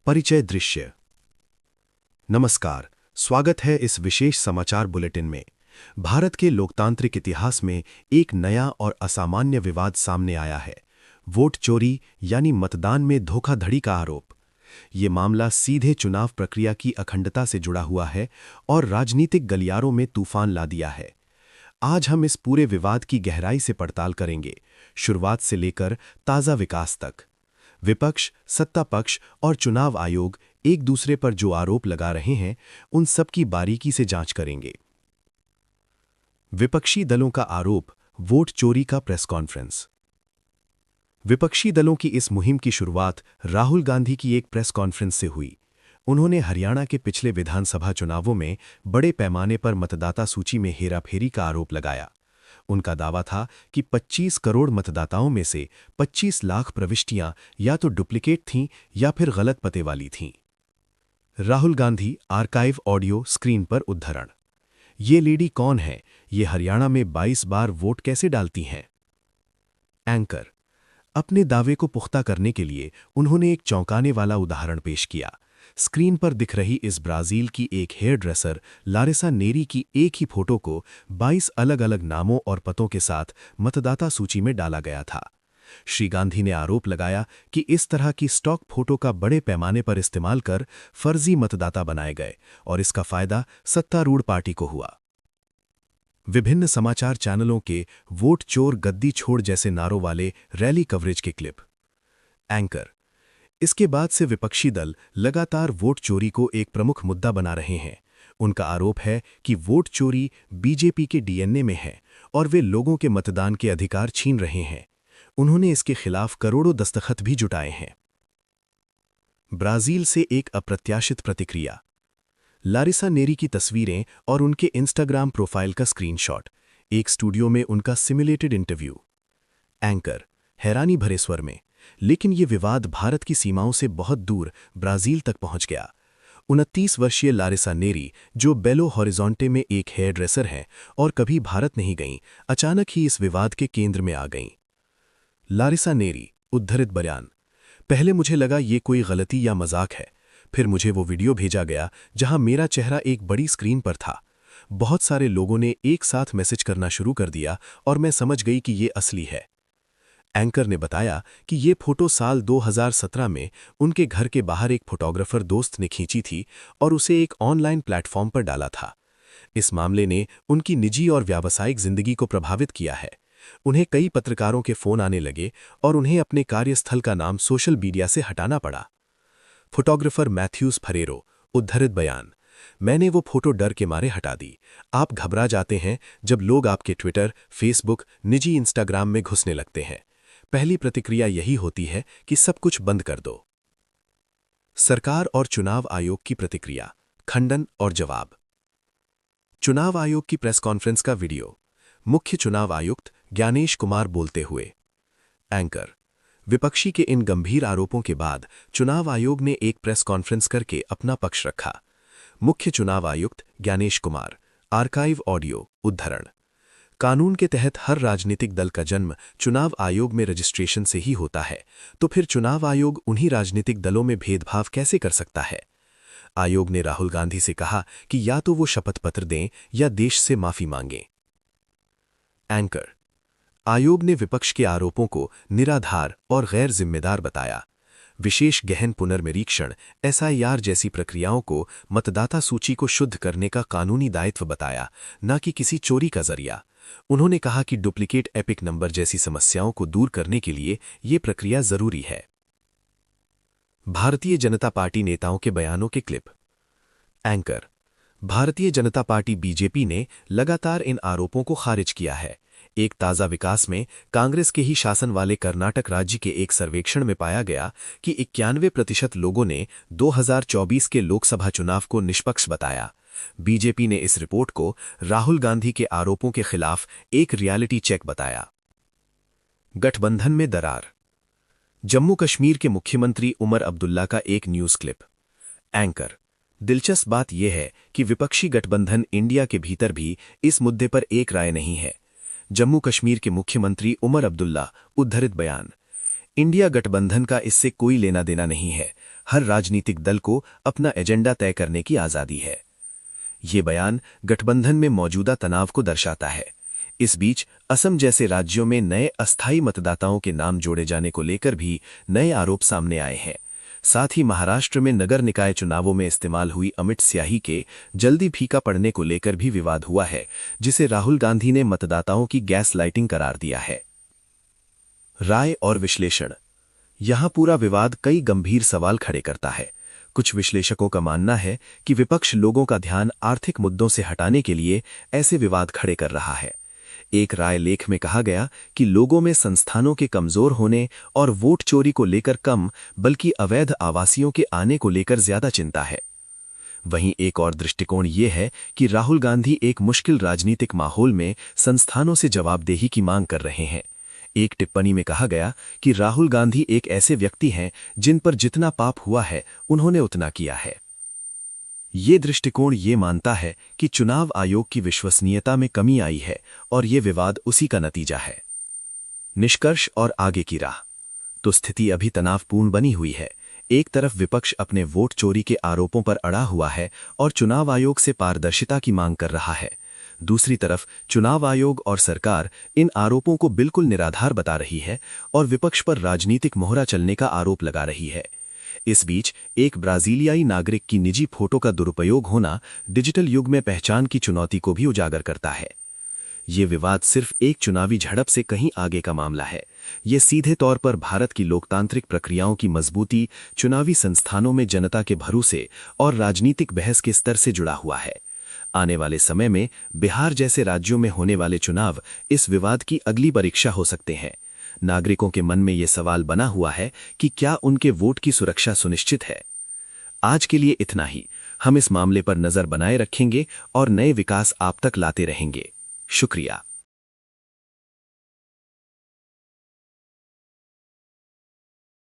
परिचय दृश्य। नमस्कार, स्वागत है इस विशेष समाचार बुलेटिन में। भारत के लोकतांत्रिक इतिहास में एक नया और असामान्य विवाद सामने आया है, वोट चोरी यानी मतदान में धोखाधड़ी का आरोप। ये मामला सीधे चुनाव प्रक्रिया की अखंडता से जुड़ा हुआ है और राजनीतिक गलियारों में तूफान ला दिया है। आज हम इस पूरे विवाद की गहराई से पड़ताल करेंगे, शुरुआत से लेकर ताज़ा विकास तक। विपक्ष, सत्ता पक्ष और चुनाव आयोग एक दूसरे पर जो आरोप लगा रहे हैं, उन सब की बारीकी से जांच करेंगे। विपक्षी दलों का आरोप, वोट चोरी का प्रेस कॉन्फ्रेंस। विपक्षी दलों की इस मुहिम की शुरुआत राहुल गांधी की एक प्रेस कॉन्फ्रेंस से हुई। उन्होंने हरियाणा के पिछले विधानसभा चुनावों में बड़े पैमाने पर मतदाता सूची में हेराफेरी का आरोप लगाया। उनका दावा था कि 25 करोड़ मतदाताओं में से 25 लाख प्रविष्टियां या तो डुप्लीकेट थीं या फिर गलत पते वाली थीं। Rahul Gandhi archive audio screen पर उद्धरण। ये लेडी कौन है? ये हरियाणा में 22 बार वोट कैसे डालती हैं? एंकर अपने दावे को पुख्ता करने के लिए उन्होंने एक चौंकाने वाला उदाहरण पेश किया। स्क्रीन पर दिख रही इस ब्राजील की एक हेयर ड्रेसर लारिसा नेरी की एक ही फोटो को 22 अलग-अलग नामों और पतों के साथ मतदाता सूची में डाला गया था। श्री गांधी ने आरोप लगाया कि इस तरह की स्टॉक फोटो का बड़े पैमाने पर इस्तेमाल कर फर्जी मतदाता बनाए गए और इसका फायदा सत्तारूढ़ पार्टी को हुआ। विभिन्न समाचार चैनलों के वोट चोर गद्दी छोड़ जैसे नारों वाले रैली कवरेज के क्लिप। एंकर इसके बाद से विपक्षी दल लगातार वोट चोरी को एक प्रमुख मुद्दा बना रहे हैं। उनका आरोप है कि वोट चोरी बीजेपी के डीएनए में है और वे लोगों के मतदान के अधिकार छीन रहे हैं। उन्होंने इसके खिलाफ करोड़ों दस्तखत भी जुटाए हैं। ब्राजील से एक अप्रत्याशित प्रतिक्रिया। लारिसा नेरी की तस्वीरें और उनके इंस्टाग्राम प्रोफाइल का स्क्रीनशॉट। एक स्टूडियो में उनका सिमुलेटेड इंटरव्यू। एंकर हैरानी भरे स्वर में, लेकिन ये विवाद भारत की सीमाओं से बहुत दूर ब्राजील तक पहुंच गया। 29 वर्षीय लारिसा नेरी, जो बेलो हॉरिजॉन्टे में एक हेयर ड्रेसर हैं और कभी भारत नहीं गईं, अचानक ही इस विवाद के केंद्र में आ गईं। लारिसा नेरी उद्धृत बयान। पहले मुझे लगा ये कोई गलती या मजाक है, फिर मुझे वो वीडियो भेजा गया जहां मेरा चेहरा एक बड़ी स्क्रीन पर था। बहुत सारे लोगों ने एक साथ मैसेज करना शुरू कर दिया और मैं समझ गई कि ये असली है। एंकर ने बताया कि ये फोटो साल 2017 में उनके घर के बाहर एक फोटोग्राफर दोस्त ने खींची थी और उसे एक ऑनलाइन प्लेटफॉर्म पर डाला था। इस मामले ने उनकी निजी और व्यावसायिक जिंदगी को प्रभावित किया है। उन्हें कई पत्रकारों के फोन आने लगे और उन्हें अपने कार्यस्थल का नाम सोशल मीडिया से हटाना पड़ा। फोटोग्राफर मैथ्यूज फरेरो उद्धृत बयान। मैंने वो फोटो डर के मारे हटा दी। आप घबरा जाते हैं जब लोग आपके ट्विटर, फेसबुक, निजी इंस्टाग्राम में घुसने लगते हैं। पहली प्रतिक्रिया यही होती है कि सब कुछ बंद कर दो। सरकार और चुनाव आयोग की प्रतिक्रिया, खंडन और जवाब। चुनाव आयोग की प्रेस कॉन्फ्रेंस का वीडियो। मुख्य चुनाव आयुक्त ज्ञानेश कुमार बोलते हुए। एंकर विपक्षी के इन गंभीर आरोपों के बाद चुनाव आयोग ने एक प्रेस कॉन्फ्रेंस करके अपना पक्ष रखा। मुख्य चुनाव आयुक्त ज्ञानेश कुमार, आर्काइव ऑडियो उद्धरण। कानून के तहत हर राजनीतिक दल का जन्म चुनाव आयोग में रजिस्ट्रेशन से ही होता है, तो फिर चुनाव आयोग उन्हीं राजनीतिक दलों में भेदभाव कैसे कर सकता है? आयोग ने राहुल गांधी से कहा कि या तो वो शपथ पत्र दें या देश से माफी मांगें। एंकर आयोग ने विपक्ष के आरोपों को निराधार और गैर जिम्मेदार बताया। विशेष गहन पुनर्निरीक्षण एसआईआर जैसी प्रक्रियाओं को मतदाता सूची को शुद्ध करने का कानूनी दायित्व बताया, न कि किसी चोरी का जरिया। उन्होंने कहा कि डुप्लीकेट एपिक नंबर जैसी समस्याओं को दूर करने के लिए ये प्रक्रिया जरूरी है। भारतीय जनता पार्टी नेताओं के बयानों के clip. Anchor Bharatiya Janata party BJP ने लगातार इन आरोपों को खारिज किया है। एक ताज़ा विकास में कांग्रेस के ही शासन वाले कर्नाटक राज्य के एक सर्वेक्षण में पाया गया कि 91% लोगों ने 2024 के लोकसभा चुनाव को निष्पक्ष बताया। बीजेपी ने इस रिपोर्ट को राहुल गांधी के आरोपों के खिलाफ एक रियलिटी चेक बताया। गठबंधन में दरार। जम्मू कश्मीर के मुख्यमंत्री उमर अब्दुल्ला का एक न्यूज़ क्लिप। एंकर दिलचस्प बात यह है कि विपक्षी गठबंधन इंडिया के भीतर भी इस मुद्दे पर एक राय नहीं है। जम्मू कश्मीर के मुख्यमंत्री उमर अब्दुल्ला उद्धृत बयान। इंडिया गठबंधन का इससे कोई लेना देना नहीं है। हर राजनीतिक दल को अपना एजेंडा तय करने की आज़ादी है। ये बयान गठबंधन में मौजूदा तनाव को दर्शाता है। इस बीच असम जैसे राज्यों में नए अस्थायी मतदाताओं के नाम जोड़े जाने को लेकर भी नए आरोप सामने आए हैं। साथ ही महाराष्ट्र में नगर निकाय चुनावों में इस्तेमाल हुई अमिट स्याही के जल्दी फीका पड़ने को लेकर भी विवाद हुआ है, जिसे राहुल गांधी ने मतदाताओं की गैस लाइटिंग करार दिया है। राय और विश्लेषण। यहां पूरा विवाद कई गंभीर सवाल खड़े करता है। कुछ विश्लेषकों का मानना है कि विपक्ष लोगों का ध्यान आर्थिक मुद्दों से हटाने के लिए ऐसे विवाद खड़े कर रहा है। एक राय लेख में कहा गया कि लोगों में संस्थानों के कमजोर होने और वोट चोरी को लेकर कम, बल्कि अवैध आवासियों के आने को लेकर ज्यादा चिंता है। वहीं एक और दृष्टिकोण ये है कि राहुल गांधी एक मुश्किल राजनीतिक माहौल में संस्थानों से जवाबदेही की मांग कर रहे हैं। एक टिप्पणी में कहा गया कि राहुल गांधी एक ऐसे व्यक्ति हैं जिन पर जितना पाप हुआ है उन्होंने उतना किया है। ये दृष्टिकोण ये मानता है कि चुनाव आयोग की विश्वसनीयता में कमी आई है और ये विवाद उसी का नतीजा है। निष्कर्ष और आगे की राह। तो स्थिति अभी तनावपूर्ण बनी हुई है। एक तरफ विपक्ष अपने वोट चोरी के आरोपों पर अड़ा हुआ है और चुनाव आयोग से पारदर्शिता की मांग कर रहा है। दूसरी तरफ चुनाव आयोग और सरकार इन आरोपों को बिल्कुल निराधार बता रही है और विपक्ष पर राजनीतिक मोहरा चलने का आरोप लगा रही है। इस बीच एक ब्राजीलियाई नागरिक की निजी फोटो का दुरुपयोग होना डिजिटल युग में पहचान की चुनौती को भी उजागर करता है। ये विवाद सिर्फ एक चुनावी झड़प से कहीं आगे का मामला है। ये सीधे तौर पर भारत की लोकतांत्रिक प्रक्रियाओं की मजबूती, चुनावी संस्थानों में जनता के भरोसे और राजनीतिक बहस के स्तर से जुड़ा हुआ है। आने वाले समय में बिहार जैसे राज्यों में होने वाले चुनाव इस विवाद की अगली परीक्षा हो सकते हैं। नागरिकों के मन में ये सवाल बना हुआ है कि क्या उनके वोट की सुरक्षा सुनिश्चित है। आज के लिए इतना ही। हम इस मामले पर नजर बनाए रखेंगे और नए विकास आप तक लाते रहेंगे। शुक्रिया।